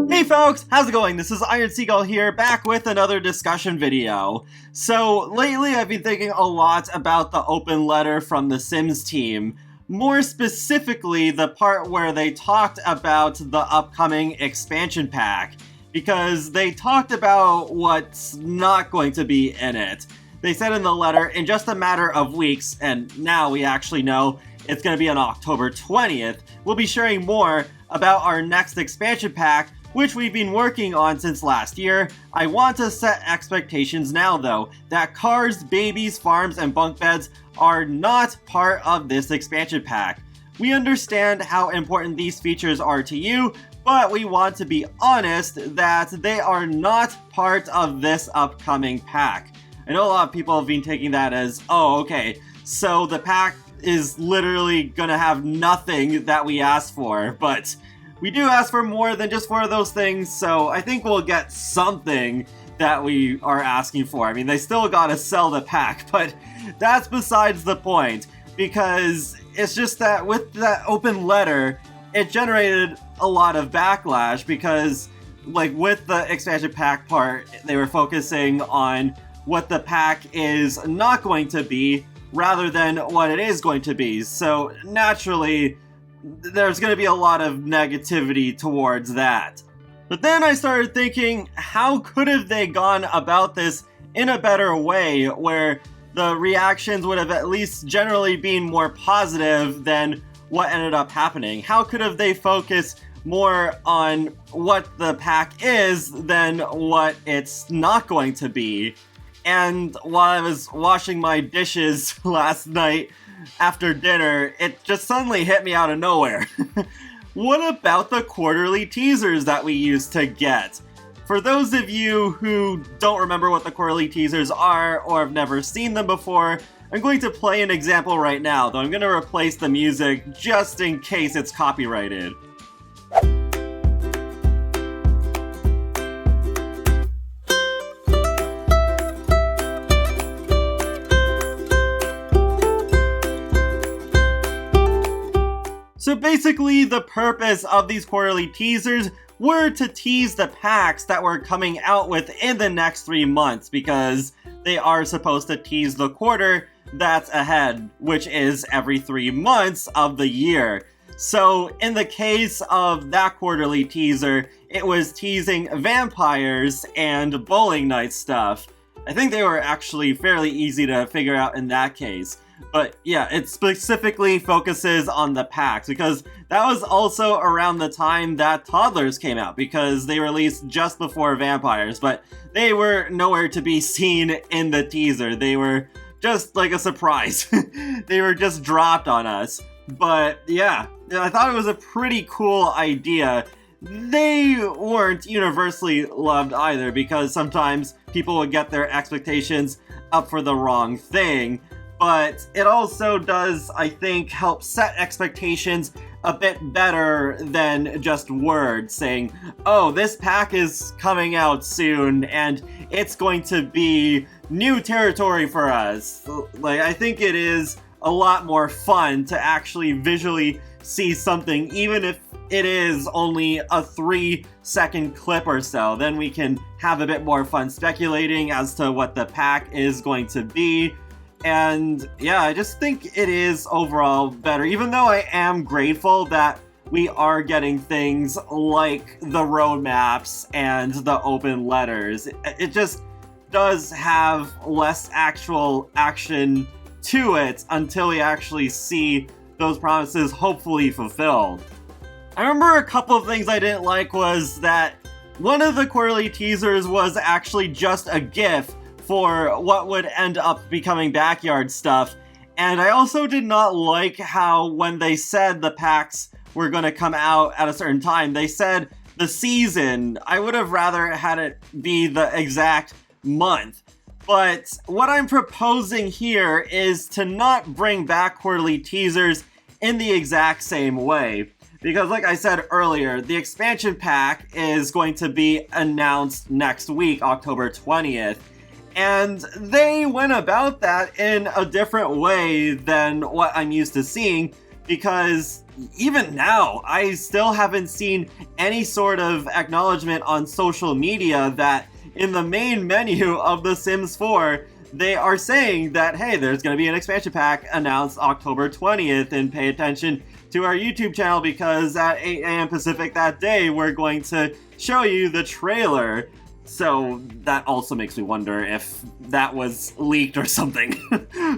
Hey folks, how's it going? This is Iron Seagull here, back with another discussion video. So lately I've been thinking a lot about the open letter from the Sims team. More specifically, the part where they talked about the upcoming expansion pack. Because they talked about what's not going to be in it. They said in the letter, in just a matter of weeks, and now we actually know it's going to be on October 20th, we'll be sharing more about our next expansion pack, which we've been working on since last year. I want to set expectations now though, that cars, babies, farms, and bunk beds are not part of this expansion pack. We understand how important these features are to you, but we want to be honest that they are not part of this upcoming pack. I know a lot of people have been taking that as, oh okay, so the pack is literally gonna have nothing that we asked for, but we do ask for more than just 4 of those things, so I think we'll get something that we are asking for. I mean, they still gotta sell the pack, but that's besides the point, because it's just that with that open letter, it generated a lot of backlash, because like with the expansion pack part, they were focusing on what the pack is not going to be, rather than what it is going to be. So naturally, there's going to be a lot of negativity towards that. But then I started thinking, how could have they gone about this in a better way, where the reactions would have at least generally been more positive than what ended up happening? How could have they focused more on what the pack is than what it's not going to be? And while I was washing my dishes last night after dinner, it just suddenly hit me out of nowhere. What about the quarterly teasers that we used to get? For those of you who don't remember what the quarterly teasers are or have never seen them before, I'm going to play an example right now, though I'm going to replace the music just in case it's copyrighted. So basically, the purpose of these quarterly teasers were to tease the packs that we're coming out with in the next 3 months, because they are supposed to tease the quarter that's ahead, which is every 3 months of the year. So in the case of that quarterly teaser, it was teasing vampires and bowling night stuff. I think they were actually fairly easy to figure out in that case. But yeah, it specifically focuses on the packs, because that was also around the time that Toddlers came out, because they released just before Vampires, but they were nowhere to be seen in the teaser. They were just like a surprise. They were just dropped on us. But yeah, I thought it was a pretty cool idea. They weren't universally loved either, because sometimes people would get their expectations up for the wrong thing. But it also does, I think, help set expectations a bit better than just words saying, oh, this pack is coming out soon and it's going to be new territory for us. Like, I think it is a lot more fun to actually visually see something, even if it is only a 3-second clip or so. Then we can have a bit more fun speculating as to what the pack is going to be. And yeah, I just think it is overall better, even though I am grateful that we are getting things like the roadmaps and the open letters. It just does have less actual action to it until we actually see those promises hopefully fulfilled. I remember a couple of things I didn't like was that one of the quarterly teasers was actually just a GIF for what would end up becoming backyard stuff. And I also did not like how when they said the packs were going to come out at a certain time, they said the season. I would have rather had it be the exact month. But what I'm proposing here is to not bring back quarterly teasers in the exact same way. Because like I said earlier, the expansion pack is going to be announced next week, October 20th. And they went about that in a different way than what I'm used to seeing, because even now, I still haven't seen any sort of acknowledgement on social media that in the main menu of The Sims 4, they are saying that, hey, there's going to be an expansion pack announced October 20th, and pay attention to our YouTube channel because at 8 a.m. Pacific that day, we're going to show you the trailer. So that also makes me wonder if that was leaked or something.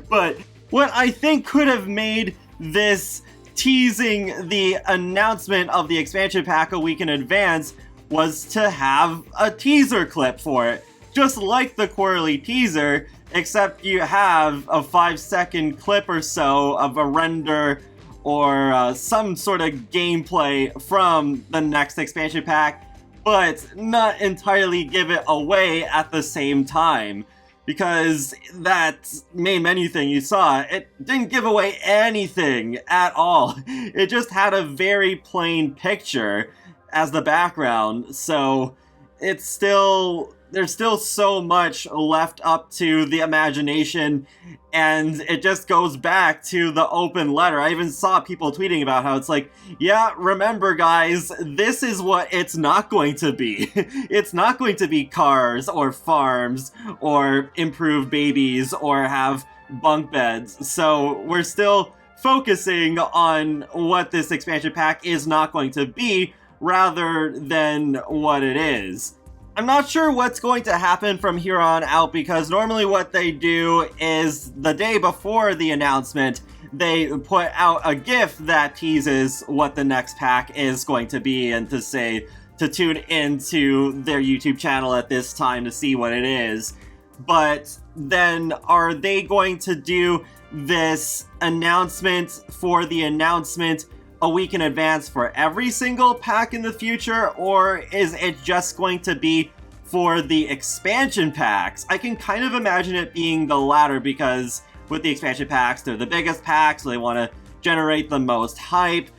But what I think could have made this teasing the announcement of the expansion pack a week in advance was to have a teaser clip for it. Just like the quarterly teaser, except you have a 5-second clip or so of a render or some sort of gameplay from the next expansion pack, but not entirely give it away at the same time. Because that main menu thing you saw, it didn't give away anything at all. It just had a very plain picture as the background, so there's still so much left up to the imagination, and it just goes back to the open letter. I even saw people tweeting about how it's like, yeah, remember guys, this is what it's not going to be. It's not going to be cars or farms or improved babies or have bunk beds. So we're still focusing on what this expansion pack is not going to be rather than what it is. I'm not sure what's going to happen from here on out, because normally what they do is the day before the announcement, they put out a GIF that teases what the next pack is going to be and to tune into their YouTube channel at this time to see what it is. But then are they going to do this announcement for the announcement a week in advance for every single pack in the future, or is it just going to be for the expansion packs? I can kind of imagine it being the latter, because with the expansion packs, they're the biggest packs, so they want to generate the most hype.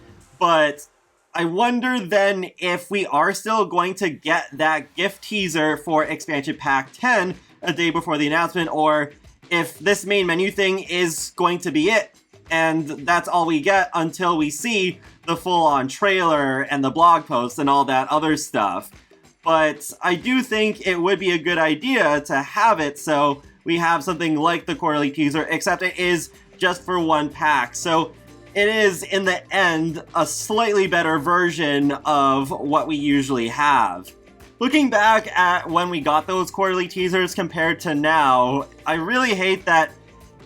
But I wonder then if we are still going to get that GIF teaser for expansion pack 10 a day before the announcement, or if this main menu thing is going to be it, and that's all we get until we see the full-on trailer and the blog post and all that other stuff. But I do think it would be a good idea to have it so we have something like the quarterly teaser, except it is just for one pack. So it is, in the end, a slightly better version of what we usually have. Looking back at when we got those quarterly teasers compared to now, I really hate that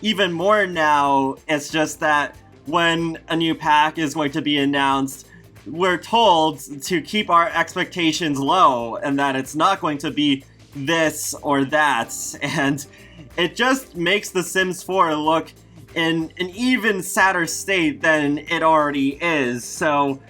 even more now, it's just that when a new pack is going to be announced, we're told to keep our expectations low and that it's not going to be this or that. And it just makes The Sims 4 look in an even sadder state than it already is. So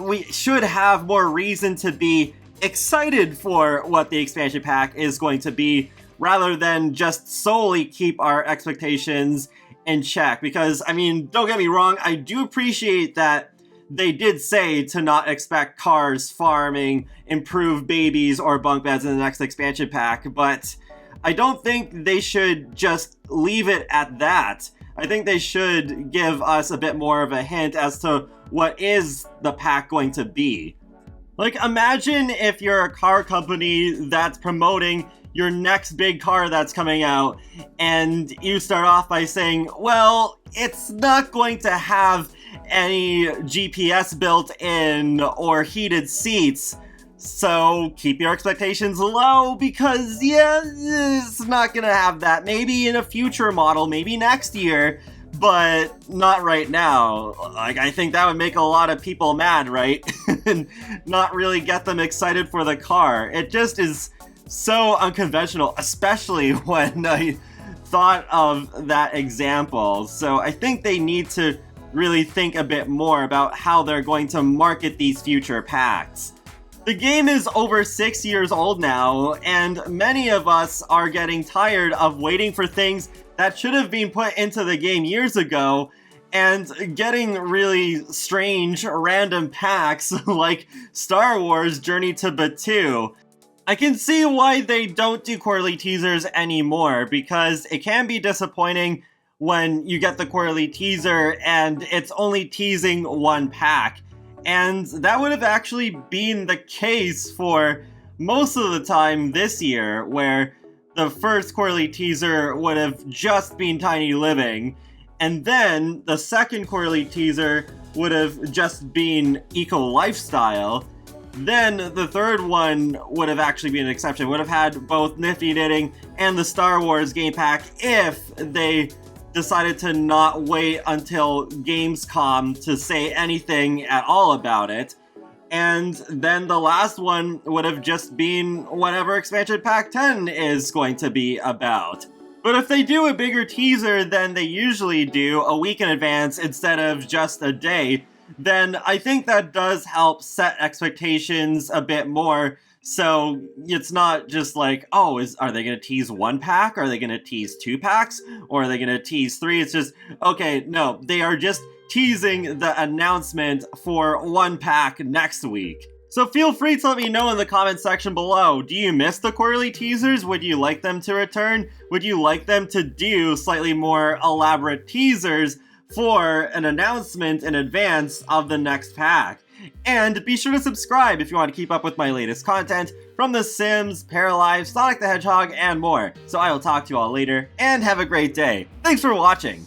we should have more reason to be excited for what the expansion pack is going to be, rather than just solely keep our expectations in check. Because, I mean, don't get me wrong, I do appreciate that they did say to not expect cars, farming, improved babies, or bunk beds in the next expansion pack, but I don't think they should just leave it at that. I think they should give us a bit more of a hint as to what is the pack going to be. Like, imagine if you're a car company that's promoting your next big car that's coming out, and you start off by saying, well, it's not going to have any GPS built in or heated seats, so keep your expectations low, because yeah, it's not gonna have that. Maybe in a future model, maybe next year, but not right now. Like, I think that would make a lot of people mad, right? And not really get them excited for the car. It just is so unconventional, especially when I thought of that example. So I think they need to really think a bit more about how they're going to market these future packs. The game is over 6 years old now, and many of us are getting tired of waiting for things that should have been put into the game years ago, and getting really strange, random packs like Star Wars Journey to Batuu. I can see why they don't do quarterly teasers anymore, because it can be disappointing when you get the quarterly teaser and it's only teasing one pack. And that would have actually been the case for most of the time this year, where the first quarterly teaser would have just been Tiny Living, and then the second quarterly teaser would have just been Eco Lifestyle. Then the third one would have actually been an exception, would have had both Nifty Knitting and the Star Wars game pack if they decided to not wait until Gamescom to say anything at all about it. And then the last one would have just been whatever expansion pack 10 is going to be about. But if they do a bigger teaser than they usually do, a week in advance instead of just a day, then I think that does help set expectations a bit more. So it's not just like, oh, are they going to tease one pack? Are they going to tease two packs? Or are they going to tease three? It's just, okay, no, they are just teasing the announcement for one pack next week. So feel free to let me know in the comment section below. Do you miss the quarterly teasers? Would you like them to return? Would you like them to do slightly more elaborate teasers for an announcement in advance of the next pack? And be sure to subscribe if you want to keep up with my latest content from The Sims, Paralive, Sonic the Hedgehog, and more. So I will talk to you all later, and have a great day. Thanks for watching!